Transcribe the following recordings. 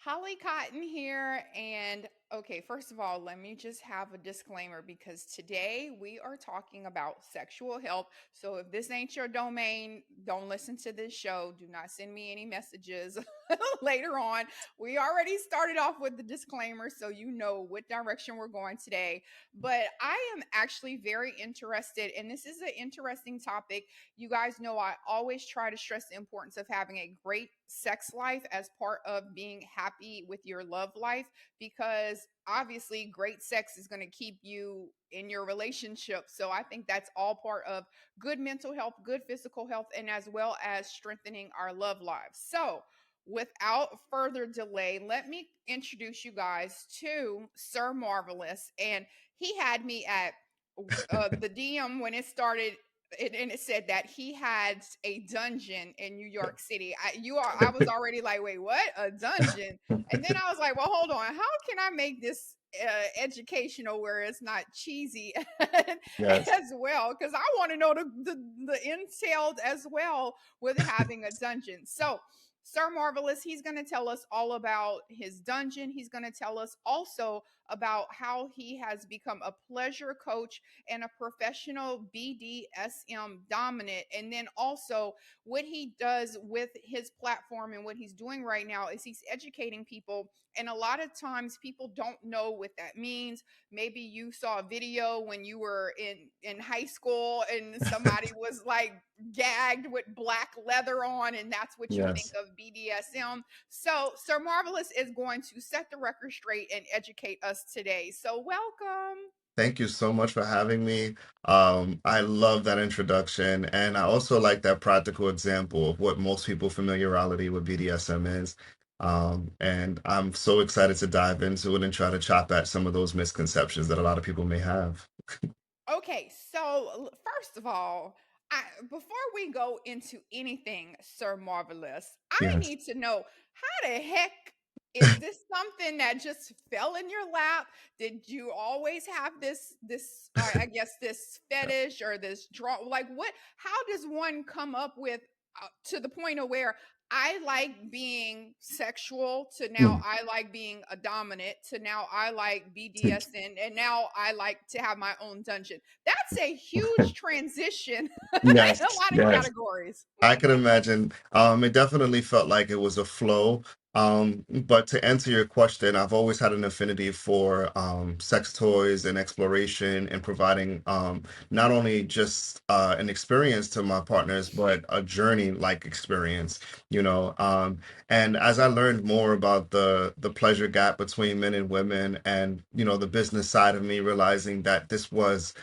Holly Cotton here. And okay, first of all, let me just have a disclaimer because today we are talking about sexual health. So if this ain't your domain, don't listen to this show. Do not send me any messages later on. We already started off with the disclaimer, so you know what direction we're going today. But I am actually very interested, and this is an interesting topic. You guys know I always try to stress the importance of having a great sex life as part of being happy with your love life because obviously great sex is going to keep you in your relationship. So I think that's all part of good mental health, good physical health, and as well as strengthening our love lives. So without further delay, let me introduce you guys to Sir Marvelous. And he had me at the DM when it started, and it said that he had a dungeon in New York City. I was already like, wait, what? A dungeon? And then I was like, well, hold on. How can I make this educational where it's not cheesy Yes. as well? Because I want to know the entailed as well with having a dungeon. So Sir Marvelous, he's going to tell us all about his dungeon. He's going to tell us also about how he has become a pleasure coach and a professional BDSM dominant. And then also what he does with his platform and what he's doing right now is he's educating people. And a lot of times people don't know what that means. Maybe you saw a video when you were in high school and somebody was like gagged with black leather on, and that's what you think Yes. of BDSM. So Sir Marvelous is going to set the record straight and educate us today. So welcome. Thank you so much for having me. I love that introduction, and I also like that practical example of what most people familiarity with BDSM is. And I'm so excited to dive into it and try to chop at some of those misconceptions that a lot of people may have. Okay, so first of all, before we go into anything, Sir Marvelous, I Yes. need to know how the heck is this something that just fell in your lap? Did you always have I guess this fetish or this draw? Like what? How does one come up with to the point of where I like being sexual to now Mm. I like being a dominant to now I like BDSM and now I like to have my own dungeon. That's a huge transition in a Yes, lot of yes. categories. I can imagine. It definitely felt like it was a flow. But to answer your question, I've always had an affinity for sex toys and exploration and providing not only just an experience to my partners, but a journey-like experience, you know. And as I learned more about the pleasure gap between men and women and, the business side of me, realizing that this was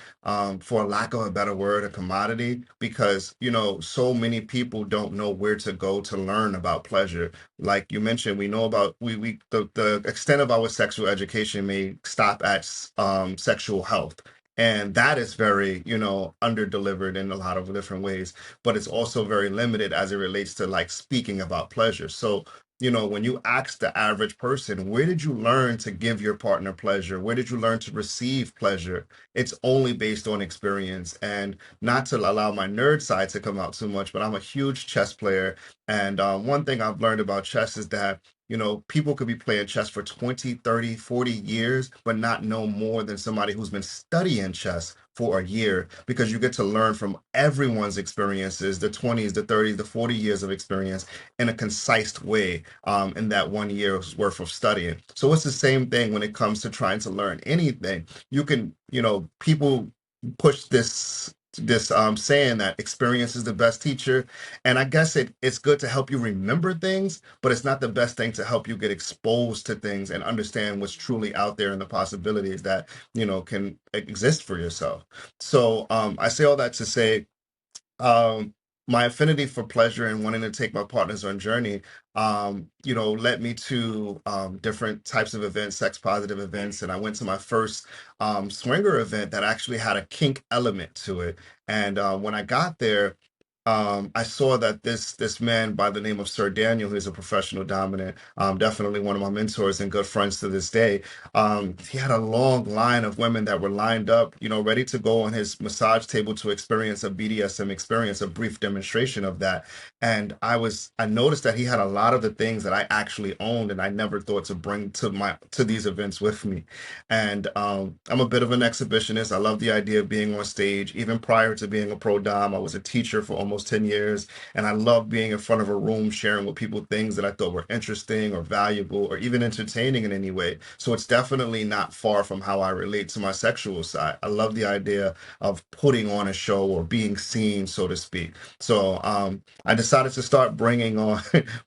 for lack of a better word, a commodity, because so many people don't know where to go to learn about pleasure. Like you mentioned, we know about the extent of our sexual education may stop at sexual health. And that is very, under delivered in a lot of different ways, but it's also very limited as it relates to like speaking about pleasure. So when you ask the average person, where did you learn to give your partner pleasure? Where did you learn to receive pleasure? It's only based on experience. And not to allow my nerd side to come out too much, but I'm a huge chess player. And one thing I've learned about chess is that, people could be playing chess for 20, 30, 40 years, but not know more than somebody who's been studying chess for a year, because you get to learn from everyone's experiences, the 20s, the 30s, the 40 years of experience in a concise way in that 1 year's worth of studying. So it's the same thing when it comes to trying to learn anything. You can, people push this saying that experience is the best teacher, and I guess it's good to help you remember things, but it's not the best thing to help you get exposed to things and understand what's truly out there and the possibilities that can exist for yourself. So I say all that to say, um my affinity for pleasure and wanting to take my partners on journey led me to different types of events, sex positive events, and I went to my first swinger event that actually had a kink element to it. And when I got there, I saw that this man by the name of Sir Daniel, who's a professional dominant, definitely one of my mentors and good friends to this day. He had a long line of women that were lined up, ready to go on his massage table to experience a BDSM experience, a brief demonstration of that. And I noticed that he had a lot of the things that I actually owned and I never thought to bring to these events with me. And I'm a bit of an exhibitionist. I love the idea of being on stage. Even prior to being a pro dom, I was a teacher for almost 10 years. And I love being in front of a room, sharing with people things that I thought were interesting or valuable or even entertaining in any way. So it's definitely not far from how I relate to my sexual side. I love the idea of putting on a show or being seen, so to speak. So I decided to start bringing on,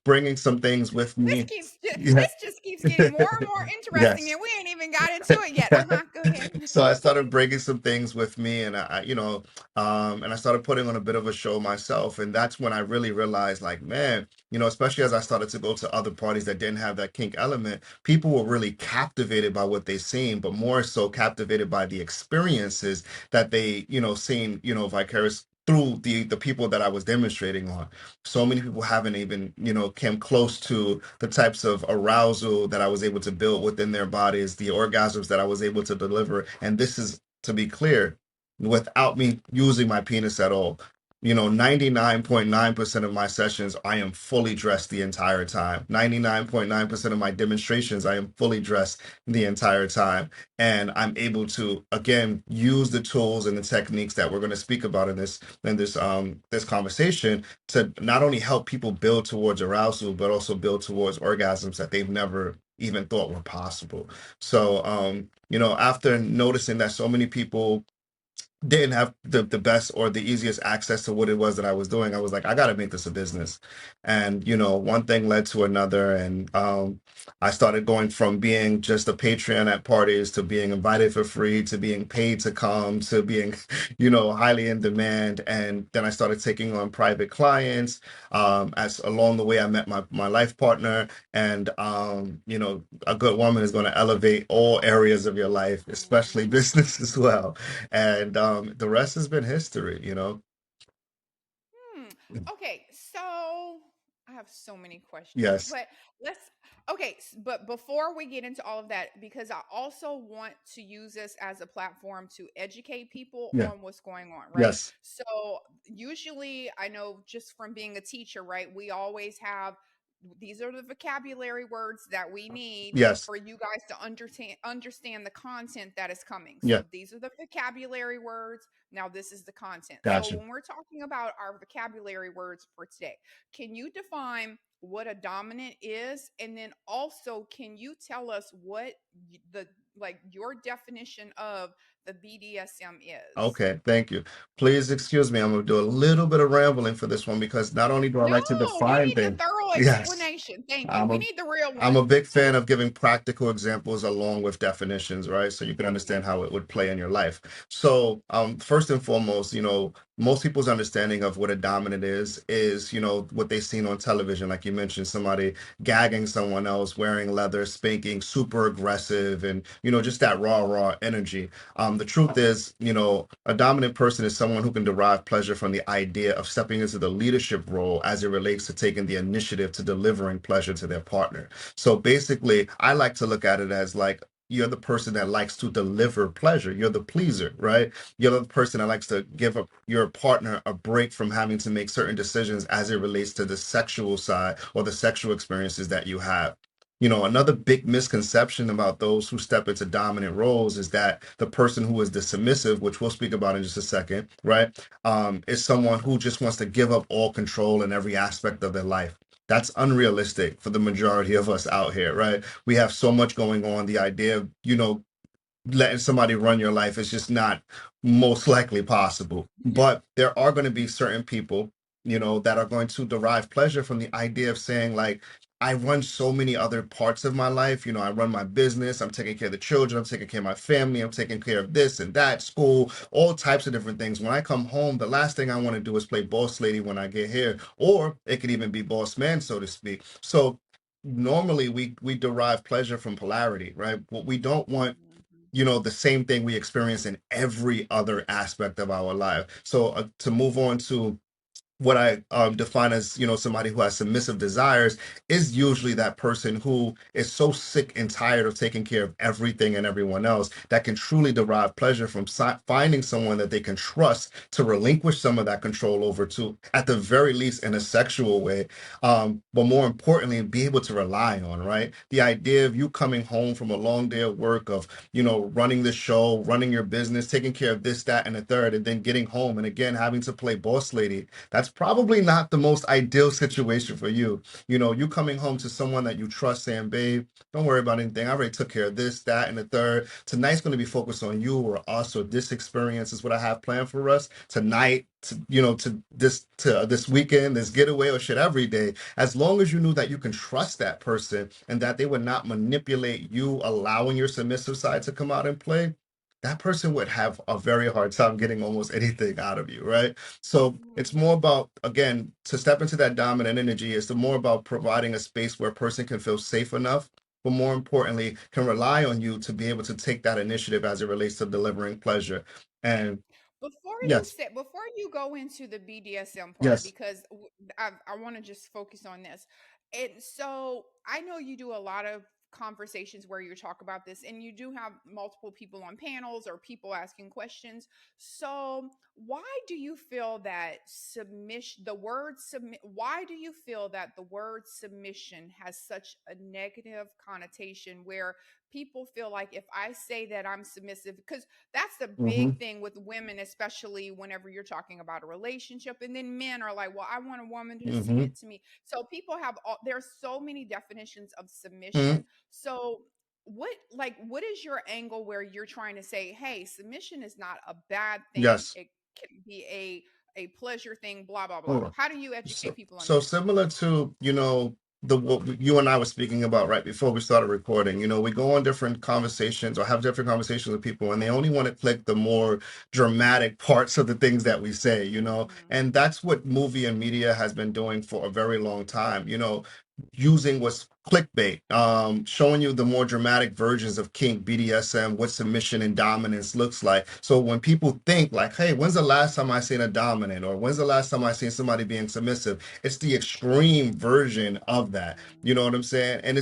bringing some things with me. Yeah. This just keeps getting more and more interesting, Yes. and we ain't even got into it yet. Go ahead. So I started bringing some things with me, and and I started putting on a bit of a show myself, and that's when I really realized, like, man, especially as I started to go to other parties that didn't have that kink element, people were really captivated by what they seen, but more so captivated by the experiences that they, seen, vicarious through the people that I was demonstrating on. So many people haven't even, came close to the types of arousal that I was able to build within their bodies, the orgasms that I was able to deliver. And this is, to be clear, without me using my penis at all. 99.9% of my sessions, I am fully dressed the entire time. 99.9% of my demonstrations, I am fully dressed the entire time. And I'm able to, again, use the tools and the techniques that we're going to speak about in this conversation to not only help people build towards arousal, but also build towards orgasms that they've never even thought were possible. So, after noticing that so many people didn't have the best or the easiest access to what it was that I was doing, I was like, I got to make this a business. And, one thing led to another. And I started going from being just a Patreon at parties to being invited for free to being paid to come to being, highly in demand. And then I started taking on private clients. As along the way, I met my life partner. And, a good woman is going to elevate all areas of your life, especially business as well. And the rest has been history. Hmm. Okay, so I have so many questions, Yes. but let's. Okay, but before we get into all of that, because I also want to use this as a platform to educate people Yeah. on what's going on, right? Yes. So usually, I know just from being a teacher, right? We always have these are the vocabulary words that we need Yes. for you guys to understand the content that is coming. Yeah. So these are the vocabulary words. Now, this is the content. So, Gotcha. when we're talking about our vocabulary words for today, can you define what a dominant is? And then also, can you tell us what your definition of the BDSM is? Okay. Thank you. Please excuse me. I'm gonna do a little bit of rambling for this one because not only do I No, like to you define need the things. thorough Yes. explanation. Thank you. I'm We a need the real I'm a one. big fan of giving practical examples along with definitions, right? So you can understand how it would play in your life. So, first and foremost, most people's understanding of what a dominant is, what they've seen on television, like you mentioned, somebody gagging someone else, wearing leather, spanking, super aggressive, and, just that raw energy. The truth is, a dominant person is someone who can derive pleasure from the idea of stepping into the leadership role as it relates to taking the initiative to delivering pleasure to their partner. So basically, I like to look at it as like you're the person that likes to deliver pleasure. You're the pleaser, right? You're the person that likes to give up your partner a break from having to make certain decisions as it relates to the sexual side or the sexual experiences that you have. Another big misconception about those who step into dominant roles is that the person who is the submissive, which we'll speak about in just a second, right, is someone who just wants to give up all control in every aspect of their life. That's unrealistic for the majority of us out here, right? We have so much going on. The idea of, letting somebody run your life is just not most likely possible. But there are going to be certain people, that are going to derive pleasure from the idea of saying, like, I run so many other parts of my life. I run my business, I'm taking care of the children, I'm taking care of my family, I'm taking care of this and that, school, all types of different things. When I come home, the last thing I want to do is play boss lady when I get here, or it could even be boss man, so to speak. So normally we derive pleasure from polarity, right? What we don't want, Mhm. the same thing we experience in every other aspect of our life. So to move on to what I define as, somebody who has submissive desires is usually that person who is so sick and tired of taking care of everything and everyone else that can truly derive pleasure from finding someone that they can trust to relinquish some of that control over to, at the very least, in a sexual way. But more importantly, be able to rely on, right? The idea of you coming home from a long day of work, of, running the show, running your business, taking care of this, that, and the third, and then getting home and again having to play boss lady. That's probably not the most ideal situation for you. You coming home to someone that you trust, saying, babe, don't worry about anything. I already took care of this, that, and the third. Tonight's going to be focused on you or us, or this experience is what I have planned for us tonight, to this weekend, this getaway, or shit every day. As long as you knew that you can trust that person and that they would not manipulate you, allowing your submissive side to come out and play, that person would have a very hard time getting almost anything out of you, right? So it's Mm. more about, again, to step into that dominant energy, is the more about providing a space where a person can feel safe enough, but more importantly, can rely on you to be able to take that initiative as it relates to delivering pleasure. And yes, Before you go into the BDSM part, yes. because I want to just focus on this. And so I know you do a lot of conversations where you talk about this, and you do have multiple people on panels or people asking questions. So why do you feel that why do you feel that the word submission has such a negative connotation, where people feel like if I say that I'm submissive, because that's the Mm-hmm, big thing with women, especially whenever you're talking about a relationship. And then men are like, well, I want a woman to mm-hmm, submit to me. So people have there's so many definitions of mm-hmm. submission. So what is your angle where you're trying to say, hey, submission is not a bad thing. Yes. It can be a pleasure thing, blah blah blah. Oh, How do you so educate people on so that? similar to, the what you and I were speaking about right before we started recording. We go on different conversations or have different conversations with people, and they only want to click the more dramatic parts of the things that we say, Mm, and that's what movie and media has been doing for a very long time, using what's clickbait, showing you the more dramatic versions of kink, BDSM, what submission and dominance looks like. So when people think like, hey, when's the last time I seen a dominant, or when's the last time I seen somebody being submissive? It's the extreme version of that. You know mm, what I'm saying? And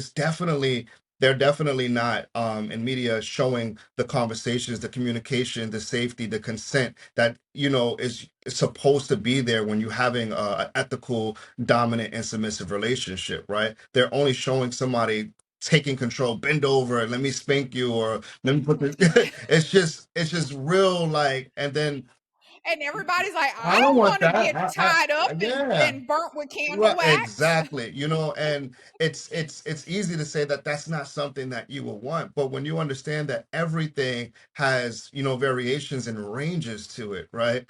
they're definitely not in media showing the conversations, the communication, the safety, the consent that is supposed to be there when you're having a ethical, dominant, and submissive relationship, right? They're only showing somebody taking control, bend over, let me spank you, or let me put this. mm. It's just real, like, and then And everybody's like, I I don't don't want want to that. get tied up Yeah. and burnt with candle Right, wax. exactly. And it's easy to say that that's not something that you will want, but when you understand that everything has, variations and ranges to it, right?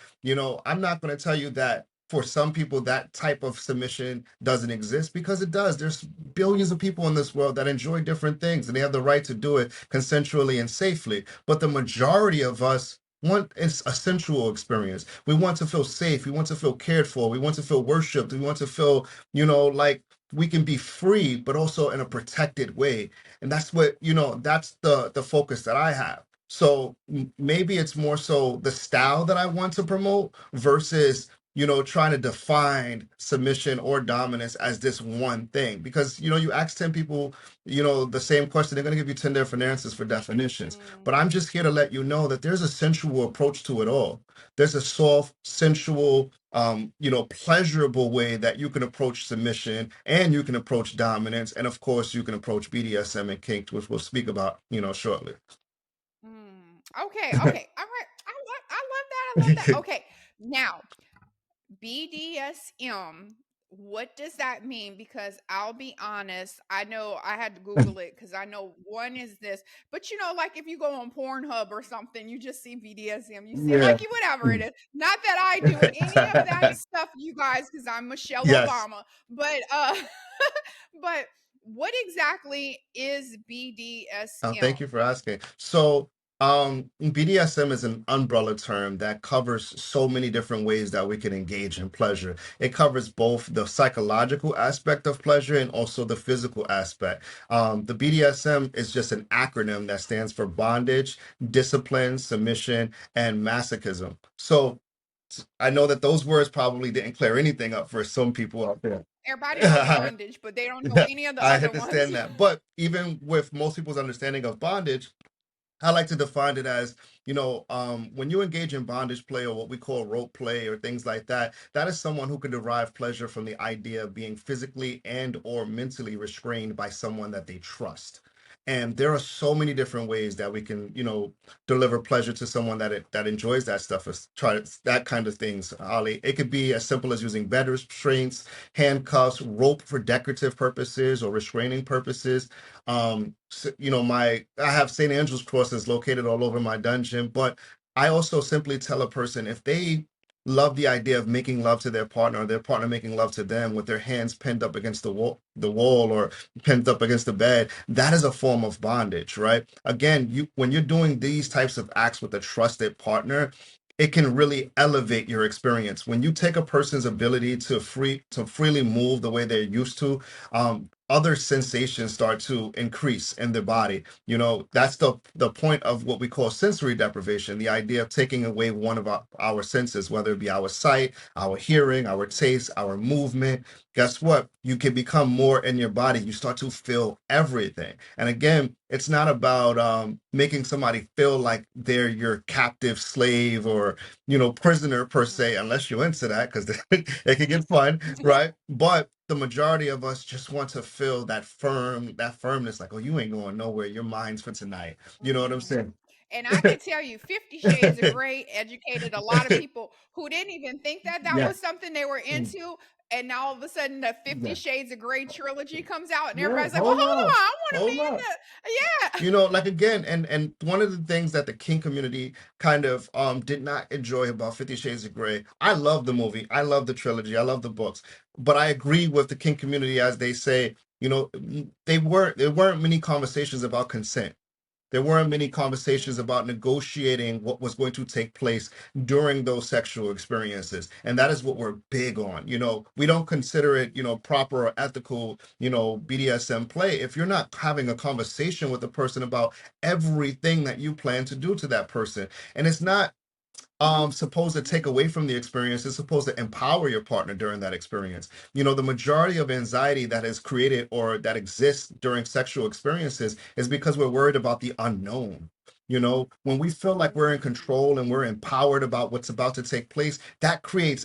I'm not going to tell you that for some people that type of submission doesn't exist, because it does. There's billions of people in this world that enjoy different things, and they have the right to do it consensually and safely. But the majority of us want a sensual experience. We want to feel safe. We want to feel cared for. We want to feel worshipped. We want to feel, like we can be free, but also in a protected way. And that's what, that's the focus that I have. So maybe it's more so the style that I want to promote versus, trying to define submission or dominance as this one thing. Because, you ask 10 people, the same question, they're going to give you 10 different answers for definitions. Mm, But I'm just here to let you know that there's a sensual approach to it all. There's a soft, sensual, pleasurable way that you can approach submission, and you can approach dominance, and of course you can approach BDSM and kink, which we'll speak about, shortly. mm. Okay, okay. All right. I love that. I love that. Okay. Now, BDSM, what does that mean? Because I'll be honest, I know I had to Google it because I know one is this, but like if you go on Pornhub or something, you just see BDSM, you see like Yeah. whatever it is. Not that I do any of that stuff, you guys, because I'm Michelle Yes. Obama, but but what exactly is Thank BDSM? you for asking. So, BDSM is an umbrella term that covers so many different ways that we can engage in pleasure. It covers both the psychological aspect of pleasure and also the physical aspect. The BDSM is just an acronym that stands for bondage, discipline, submission, and masochism. So, I know that those words probably didn't clear anything up for some people out there. Everybody knows bondage, but they don't know any of the I other ones. understand that. But even with most people's understanding of bondage, I like to define it as, when you engage in bondage play or what we call rope play or things like that, that is someone who can derive pleasure from the idea of being physically and or mentally restrained by someone that they trust. And there are so many different ways that we can, deliver pleasure to someone that enjoys that stuff, that kind of things, Ollie. It could be as simple as using bed restraints, handcuffs, rope for decorative purposes or restraining purposes. I have St. Andrew's crosses located all over my dungeon, but I also simply tell a person if they love the idea of making love to their partner or their partner making love to them with their hands pinned up against the wall or pinned up against the bed, that is a form of bondage, right? Again, when you're doing these types of acts with a trusted partner, it can really elevate your experience. When you take a person's ability to freely move the way they're used to, other sensations start to increase in the body. That's the point of what we call sensory deprivation, the idea of taking away one of our senses, whether it be our sight, our hearing, our taste, our movement. Guess what? You can become more in your body. You start to feel everything. And again, it's not about making somebody feel like they're your captive slave or, prisoner per se, unless you're into that, because it can get fun, right? But the majority of us just want to feel that firmness, like, oh, you ain't going nowhere. Your mind's for tonight. You know what I'm Mhm. saying? And I can tell you, 50 Shades of Grey educated a lot of people who didn't even think that that Yeah. was something they were Mm. into. And now all of a sudden, the 50 Yeah. Shades of Grey trilogy comes out, and Yeah. everybody's like, well, Hold hold on. on, I want to be Hold in on. the. Like again, and one of the things that the kink community kind of did not enjoy about 50 Shades of Grey. I love the movie, I love the trilogy, I love the books, but I agree with the kink community as they say, there weren't many conversations about consent. There weren't many conversations Yeah. about negotiating what was going to take place during those sexual experiences. And that is what we're big on. We don't consider it, proper or ethical, BDSM play if you're not having a conversation with the person about everything that you plan to do to that person. And it's not supposed to take away from the experience. It's supposed to empower your partner during that experience. The majority of anxiety that is created or that exists during sexual experiences is because we're worried about the unknown. When we feel like we're in control and we're empowered about what's about to take place, that creates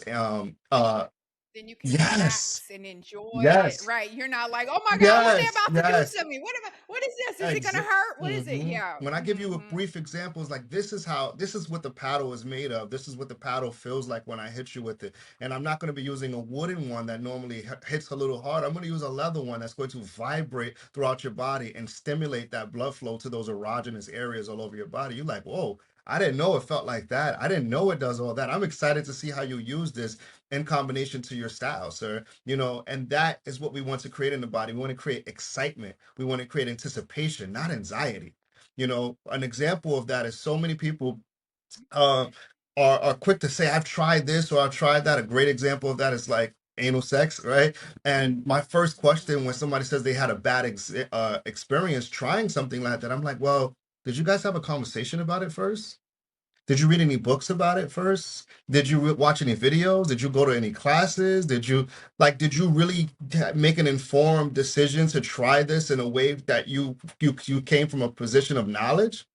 Then you can yes, relax and enjoy it, yes, right? You're not like, oh my God, what they yes, about to do yes. to me? What is this? Is it gonna Exa hurt? What is it? Mhm. Yeah. When I give you a Hmm. brief examples, like this is what the paddle is made of. This is what the paddle feels like when I hit you with it. And I'm not going to be using a wooden one that normally hits a little hard. I'm going to use a leather one that's going to vibrate throughout your body and stimulate that blood flow to those erogenous areas all over your body. You're like, whoa, I didn't know it felt like that. I didn't know it does all that. I'm excited to see how you use this in combination to your style, sir. And that is what we want to create in the body. We want to create excitement. We want to create anticipation, not anxiety. An example of that is so many people uh, are quick to say, I've tried this or I've tried that. A great example of that is like anal sex, right? And my first question when somebody says they had a bad experience trying something like that, I'm like, well, did you guys have a conversation about it first? Did you read any books about it first? Did you watch any videos? Did you go to any classes? Did you really make an informed decision to try this in a way that you came from a position of knowledge?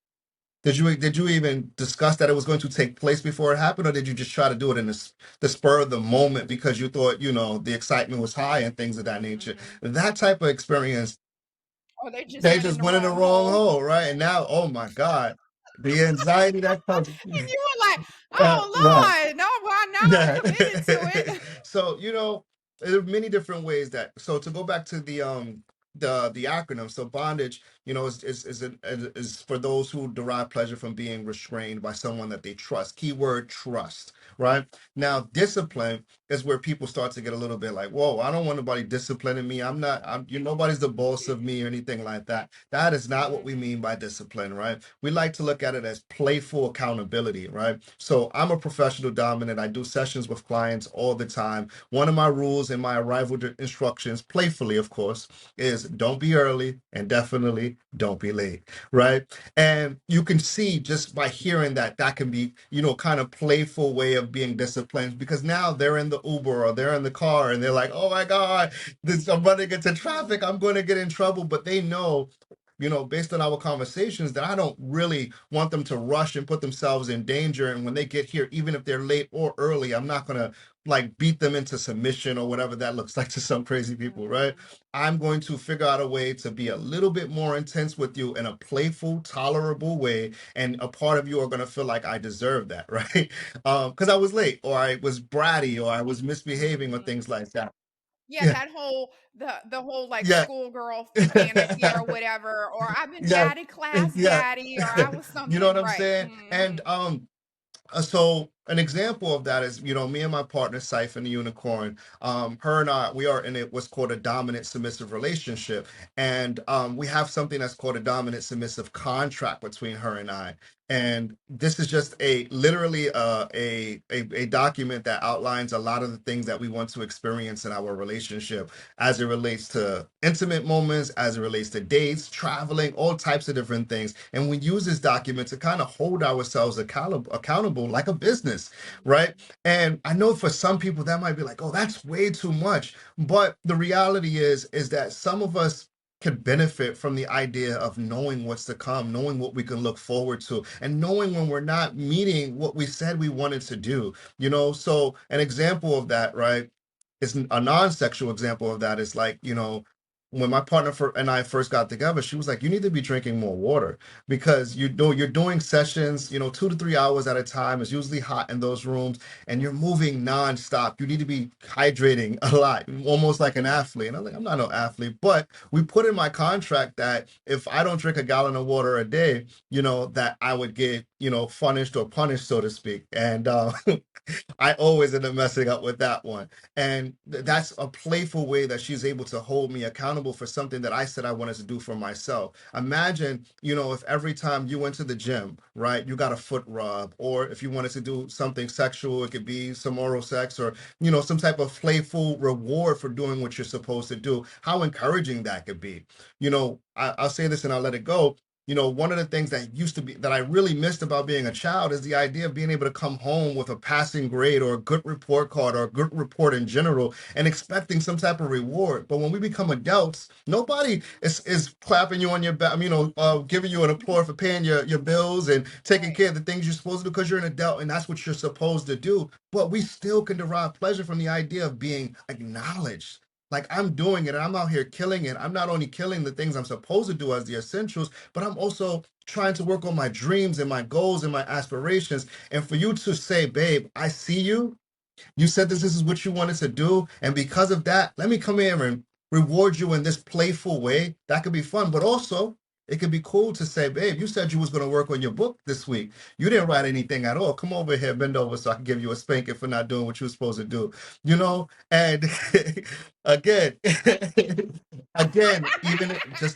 Did you even discuss that it was going to take place before it happened, or did you just try to do it in the spur of the moment because you thought, the excitement was high and things of that nature? Hmm. That type of experience, Or they just they went in just the went in the wrong wrong hole. hole, right? And now, oh my God, the anxiety that comes. And you were like, Right. oh Lord, no, well, now I'm Yeah. committed to it. So, there are many different ways that so to go back to the acronym. So bondage, is for those who derive pleasure from being restrained by someone that they trust. Keyword trust, right? Now, discipline is where people start to get a little bit like, whoa, I don't want nobody disciplining me. Nobody's the boss of me or anything like that. That is not what we Hmm. mean by discipline, right? We like to look at it as playful accountability, right? So I'm a professional dominant. I do sessions with clients all the time. One of my rules in my arrival instructions, playfully, of course, is don't be early and definitely don't be late, right? And you can see just by hearing that that can be, kind of playful way of being disciplined, because now they're in the Uber or they're in the car and they're like, oh my God, I'm running into traffic, I'm going to get in trouble. But they know, based on our conversations, that I don't really want them to rush and put themselves in danger. And when they get here, even if they're late or early, I'm not going to like beat them into submission or whatever that looks like to some crazy people, right? Mhm. I'm going to figure out a way to be a little bit more intense with you in a playful, tolerable way. And a part of you are going to feel like I deserve that, right? Because I was late or I was bratty or I was misbehaving or Mhm. things like that. Yeah, Yeah. that whole the whole, like, Yeah. schoolgirl fantasy or whatever, or "I've been Yeah. bad at class, Yeah. daddy," or "I was You know what something," I'm right. saying? And Mhm. so an example of that is, me and my partner, Siphon the Unicorn, her and I, we are in what's called a dominant submissive relationship. And we have something that's called a dominant submissive contract between her and I. And this is just literally a document that outlines a lot of the things that we want to experience in our relationship as it relates to intimate moments, as it relates to dates, traveling, all types of different things. And we use this document to kind of hold ourselves accountable like a business, right? Mhm. And I know for some people that might be like, oh, that's way too much. But the reality is that some of us could benefit from the idea of knowing what's to come, knowing what we can look forward to, and knowing when we're not meeting what we said we wanted to do. So an example of that, right? Is a non-sexual example of that is like, when my partner and I first got together, she was like, you need to be drinking more water because you're doing sessions, 2 to 3 hours at a time. It's usually hot in those rooms and you're moving nonstop. You need to be hydrating a lot, almost like an athlete. And I'm like, I'm not no athlete, but we put in my contract that if I don't drink a gallon of water a day, that I would get, punished or punished, so to speak. And I always end up messing up with that one. And that's a playful way that she's able to hold me accountable for something that I said I wanted to do for myself. Imagine, if every time you went to the gym, right, you got a foot rub, or if you wanted to do something sexual, it could be some oral sex or, some type of playful reward for doing what you're supposed to do, how encouraging that could be. I'll say this and I'll let it go. One of the things that used to be that I really missed about being a child is the idea of being able to come home with a passing grade or a good report card or a good report in general and expecting some type of reward. But when we become adults, nobody is clapping you on your back, giving you an applause for paying your bills and taking Right. care of the things you're supposed to do because you're an adult and that's what you're supposed to do. But we still can derive pleasure from the idea of being acknowledged. Like I'm doing it and I'm out here killing it. I'm not only killing the things I'm supposed to do as the essentials, but I'm also trying to work on my dreams and my goals and my aspirations. And for you to say, babe, I see you. You said this is what you wanted to do. And because of that, let me come here and reward you in this playful way. That could be fun. But also, it could be cool to say, babe, you said you was going to work on your book this week. You didn't write anything at all. Come over here, bend over so I can give you a spanking for not doing what you were supposed to do. And again, again, even just